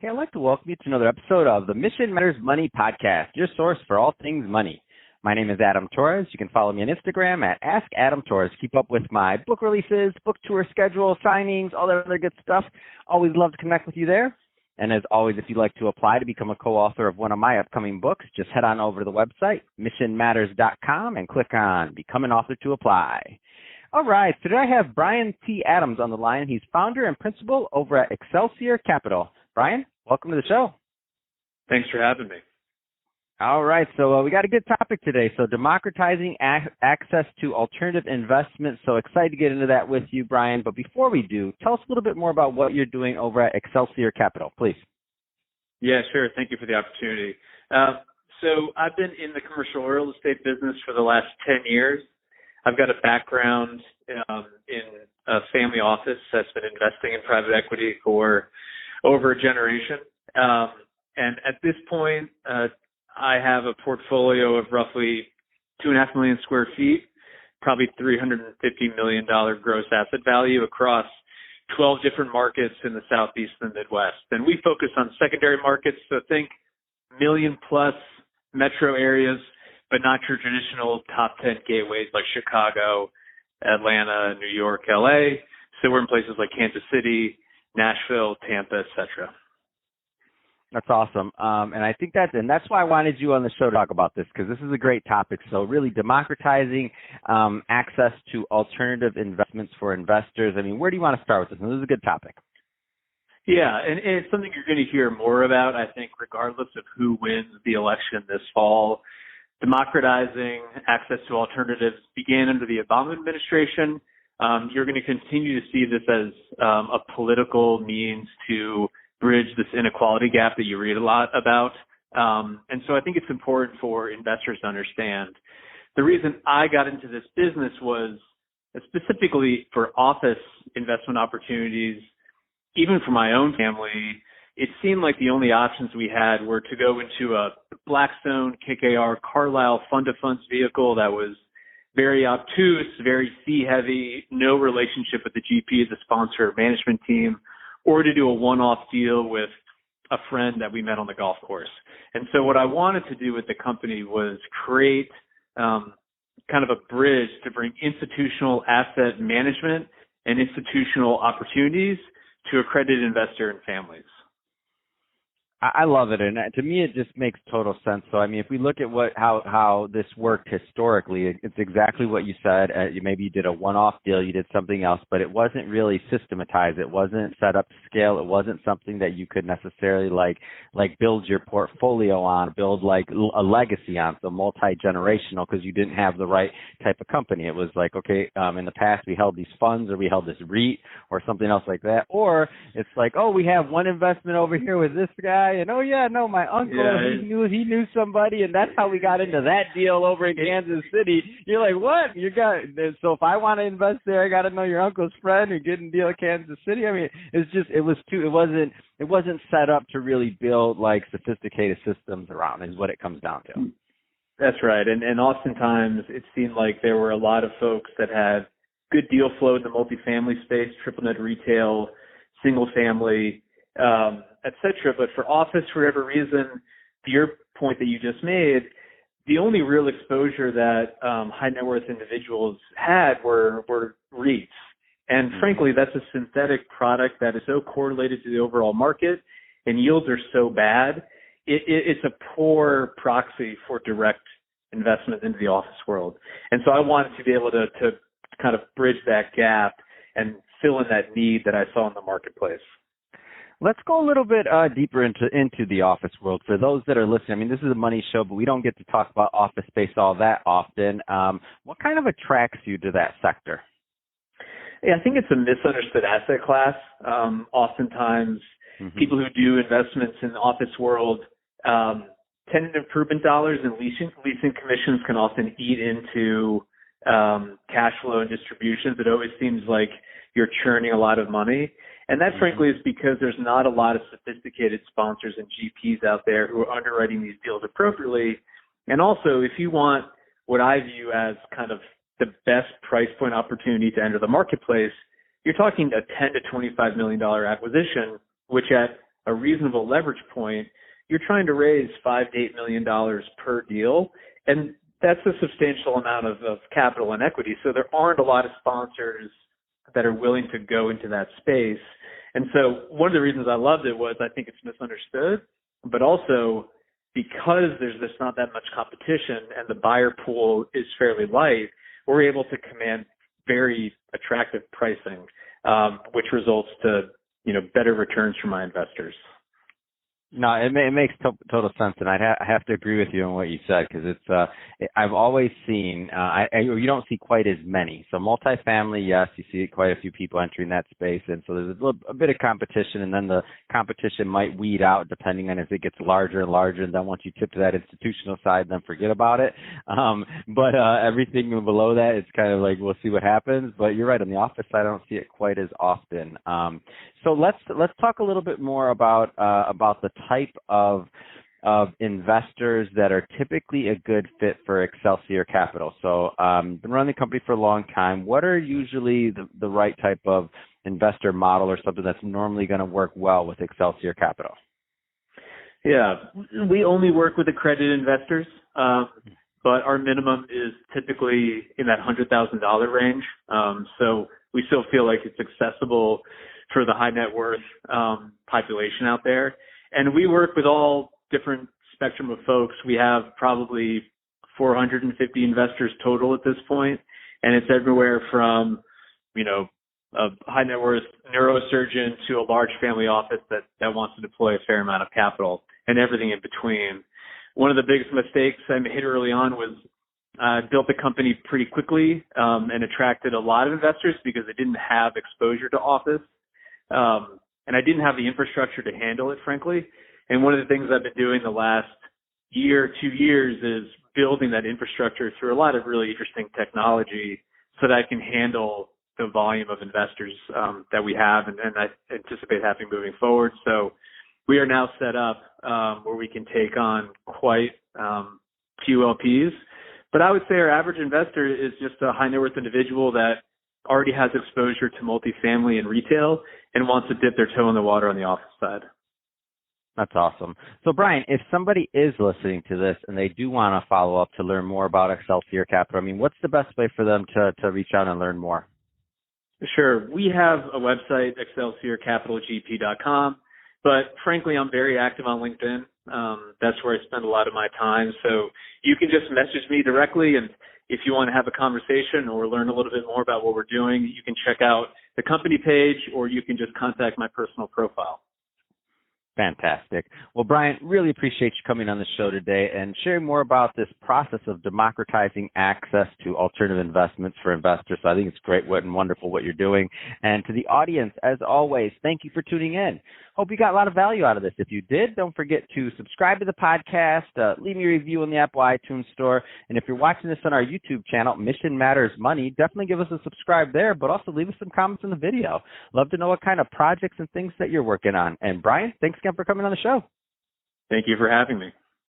Hey, I'd like to welcome you to another episode of the Mission Matters Money Podcast, your source for all things money. My name is Adam Torres. You can follow me on Instagram at AskAdamTorres. Keep up with my book releases, book tour schedule, signings, all that other good stuff. Always love to connect with you there. And as always, if you'd like to apply to become a co-author of one of my upcoming books, just head on over to the website, missionmatters.com, and click on Become an Author to apply. All right, today I have Brian T. Adams on the line. He's founder and principal over at Excelsior Capital. Brian, welcome to the show. Thanks for having me. All right, so we got a good topic today. So democratizing access to alternative investments. So excited to get into that with you, Brian. But before we do, tell us a little bit more about what you're doing over at Excelsior Capital, please. Yeah, sure. Thank you for the opportunity. So I've been in the commercial real estate business for the last 10 years. I've got a background in a family office that's been investing in private equity for over a generation. And at this point, I have a portfolio of roughly 2.5 million square feet, probably $350 million gross asset value across 12 different markets in the Southeast and the Midwest. And we focus on secondary markets, so think million-plus metro areas, but not your traditional top 10 gateways like Chicago, Atlanta, New York, LA. So we're in places like Kansas City, Nashville, Tampa, etc. That's awesome. And I think that's why I wanted you on the show to talk about this, because this is a great topic. So really democratizing access to alternative investments for investors. I mean, where do you want to start with this? And this is a good topic. Yeah, and it's something you're going to hear more about, I think, regardless of who wins the election this fall. Democratizing access to alternatives began under the Obama administration. You're going to continue to see this as a political means to bridge this inequality gap that you read a lot about. And so I think it's important for investors to understand. The reason I got into this business was specifically for office investment opportunities, even for my own family. It seemed like the only options we had were to go into a Blackstone, KKR, Carlyle fund-to-funds vehicle that was very obtuse, very fee-heavy, no relationship with the GP, the sponsor, management team, or to do a one-off deal with a friend that we met on the golf course. And so what I wanted to do with the company was create kind of a bridge to bring institutional asset management and institutional opportunities to accredited investor and families. I love it, and to me, it just makes total sense. So, I mean, if we look at how this worked historically, it's exactly what you said. Maybe you did a one-off deal, you did something else, but it wasn't really systematized. It wasn't set up to scale. It wasn't something that you could necessarily like build your portfolio on, build like a legacy on, so multi-generational, because you didn't have the right type of company. It was like, okay, in the past we held these funds, or we held this REIT, or something else like that, or it's like, oh, we have one investment over here with this guy. And oh yeah, no, my uncle, he knew somebody, and that's how we got into that deal over in Kansas City. You're like, what? So if I want to invest there, I got to know your uncle's friend who did a deal in Kansas City. I mean, it wasn't set up to really build like sophisticated systems around, is what it comes down to. That's right, and oftentimes it seemed like there were a lot of folks that had good deal flow in the multifamily space, triple net retail, single family, et cetera. But for office, for whatever reason, to your point that you just made, the only real exposure that high net worth individuals had were REITs. And frankly, that's a synthetic product that is so correlated to the overall market, and yields are so bad. It's a poor proxy for direct investment into the office world. And so I wanted to be able to kind of bridge that gap and fill in that need that I saw in the marketplace. Let's go a little bit deeper into the office world. For those that are listening, I mean, this is a money show, but we don't get to talk about office space all that often. What kind of attracts you to that sector? Yeah, I think it's a misunderstood asset class. Oftentimes, people who do investments in the office world, tenant improvement dollars and leasing commissions can often eat into cash flow and distributions. It always seems like you're churning a lot of money. And that, frankly, is because there's not a lot of sophisticated sponsors and GPs out there who are underwriting these deals appropriately. And also, if you want what I view as kind of the best price point opportunity to enter the marketplace, you're talking a $10 to $25 million acquisition, which at a reasonable leverage point, you're trying to raise $5 to $8 million per deal, and that's a substantial amount of capital and equity. So there aren't a lot of sponsors that are willing to go into that space. And so one of the reasons I loved it was I think it's misunderstood, but also because there's just not that much competition and the buyer pool is fairly light, we're able to command very attractive pricing, which results to, better returns for my investors. No, it makes total sense, and I have to agree with you on what you said, because it's I've always seen you don't see quite as many. So multifamily, yes, you see quite a few people entering that space, and so there's a bit of competition, and then the competition might weed out depending on as it gets larger and larger, and then once you tip to that institutional side, then forget about it. But everything below that, it's kind of like we'll see what happens. But you're right, on the office side, I don't see it quite as often. So let's talk a little bit more about the type of investors that are typically a good fit for Excelsior Capital. So been running the company for a long time. What are usually the right type of investor model or something that's normally going to work well with Excelsior Capital? Yeah, we only work with accredited investors, but our minimum is typically in that $100,000 range. So we still feel like it's accessible for the high net worth population out there. And we work with all different spectrum of folks. We have probably 450 investors total at this point, and it's everywhere from, a high net worth neurosurgeon to a large family office that wants to deploy a fair amount of capital and everything in between. One of the biggest mistakes I made early on was built the company pretty quickly and attracted a lot of investors because it didn't have exposure to office. And I didn't have the infrastructure to handle it, frankly. And one of the things I've been doing the last year, 2 years is building that infrastructure through a lot of really interesting technology so that I can handle the volume of investors that we have and I anticipate having moving forward. So we are now set up where we can take on quite few LPs. But I would say our average investor is just a high net worth individual that already has exposure to multifamily and retail and wants to dip their toe in the water on the office side. That's awesome. So, Brian, if somebody is listening to this and they do want to follow up to learn more about Excelsior Capital, what's the best way for them to reach out and learn more? Sure. We have a website, excelsiorcapitalgp.com, but frankly, I'm very active on LinkedIn. That's where I spend a lot of my time. So you can just message me directly, and if you want to have a conversation or learn a little bit more about what we're doing, you can check out the company page or you can just contact my personal profile. Fantastic. Well, Brian, really appreciate you coming on the show today and sharing more about this process of democratizing access to alternative investments for investors. So I think it's great and wonderful what you're doing. And to the audience, as always, thank you for tuning in. Hope you got a lot of value out of this. If you did, don't forget to subscribe to the podcast, leave me a review in the Apple iTunes store. And if you're watching this on our YouTube channel, Mission Matters Money, definitely give us a subscribe there, but also leave us some comments in the video. Love to know what kind of projects and things that you're working on. And Brian, thanks again for coming on the show. Thank you for having me.